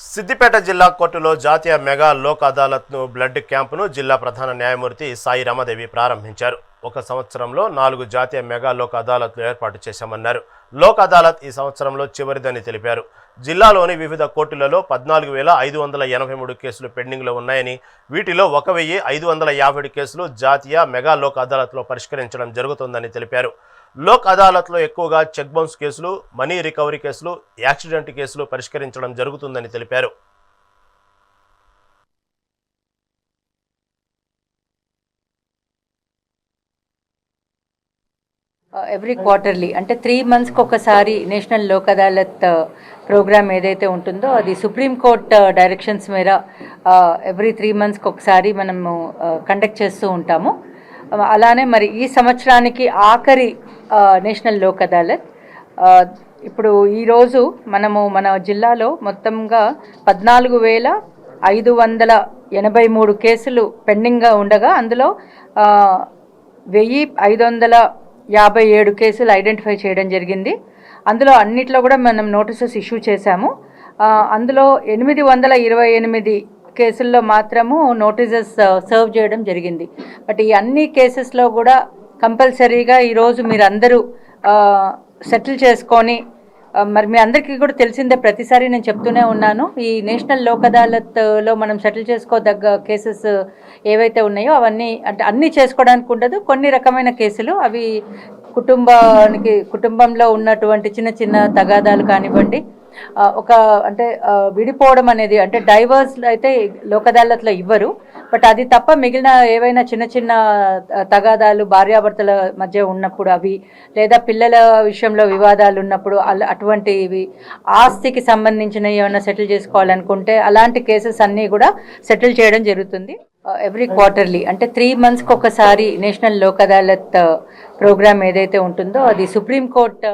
సిద్దిపేట జిల్లా కోర్టులో జాతీయ మెగా లోక్ అదాలత్ను బ్లడ్ క్యాంపును జిల్లా ప్రధాన న్యాయమూర్తి సాయి రమాదేవి ప్రారంభించారు. ఒక సంవత్సరంలో 4 జాతీయ మెగా లోక్ అదాలత్లు ఏర్పాటు చేశామన్నారు. లోక్ అదాలత్ ఈ సంవత్సరంలో చివరిదని తెలిపారు. జిల్లాలోని వివిధ కోర్టులలో 14,583 కేసులు పెండింగ్లో ఉన్నాయని, వీటిలో 1,550 కేసులు జాతీయ మెగా లోక్ అదాలత్లో పరిష్కరించడం జరుగుతుందని తెలిపారు. లోక్ అదాలత్లో ఎక్కువగా చెక్ బౌన్స్ కేసులు, మనీ రికవరీ కేసులు, యాక్సిడెంట్ కేసులు పరిష్కరించడం జరుగుతుందని తెలిపారు. ఎవ్రీ క్వార్టర్లీ అంటే 3 monthsకి ఒకసారి నేషనల్ లోక్ అదాలత్ ప్రోగ్రామ్ ఏదైతే ఉంటుందో అది సుప్రీంకోర్టు డైరెక్షన్స్ మేర ఎవ్రీ 3 monthsకి ఒకసారి మనము కండక్ట్ చేస్తూ ఉంటాము. అలానే మరి ఈ సంవత్సరానికి ఆఖరి నేషనల్ లోక్ అదాలత్ ఇప్పుడు ఈరోజు మనము మన జిల్లాలో మొత్తంగా 14,583 కేసులు పెండింగ్గా ఉండగా అందులో 1,557 కేసులు ఐడెంటిఫై చేయడం జరిగింది. అందులో అన్నిట్లో కూడా మనం నోటీసెస్ ఇష్యూ చేశాము. అందులో 828 కేసుల్లో మాత్రము నోటీసెస్ సర్వ్ చేయడం జరిగింది. బట్ ఈ అన్ని కేసెస్లో కూడా కంపల్సరీగా ఈరోజు మీరందరూ సెటిల్ చేసుకొని, మరి మీ అందరికీ కూడా తెలిసిందే, ప్రతిసారి నేను చెప్తూనే ఉన్నాను, ఈ నేషనల్ లోక్ అదాలత్లో మనం సెటిల్ చేసుకోదగ్గ కేసెస్ ఏవైతే ఉన్నాయో అవన్నీ అంటే అన్నీ చేసుకోవడానికి ఉండదు. కొన్ని రకమైన కేసులు అవి కుటుంబంలో ఉన్నటువంటి చిన్న చిన్న తగాదాలు కానివ్వండి, ఒక అంటే విడిపోవడం అనేది అంటే డైవర్స్ అయితే లోక్ అదాలత్లో ఇవ్వరు. బట్ అది తప్ప మిగిలిన ఏవైనా చిన్న చిన్న తగాదాలు భార్యాభర్తల మధ్య ఉన్నప్పుడు అవి, లేదా పిల్లల విషయంలో వివాదాలు ఉన్నప్పుడు అటువంటివి, ఆస్తికి సంబంధించిన ఏమైనా సెటిల్ చేసుకోవాలనుకుంటే అలాంటి కేసెస్ అన్నీ కూడా సెటిల్ చేయడం జరుగుతుంది. ఎవ్రీ క్వార్టర్లీ అంటే 3 monthsకి ఒకసారి నేషనల్ లోక్ అదాలత్ ప్రోగ్రామ్ ఏదైతే ఉంటుందో అది సుప్రీంకోర్టు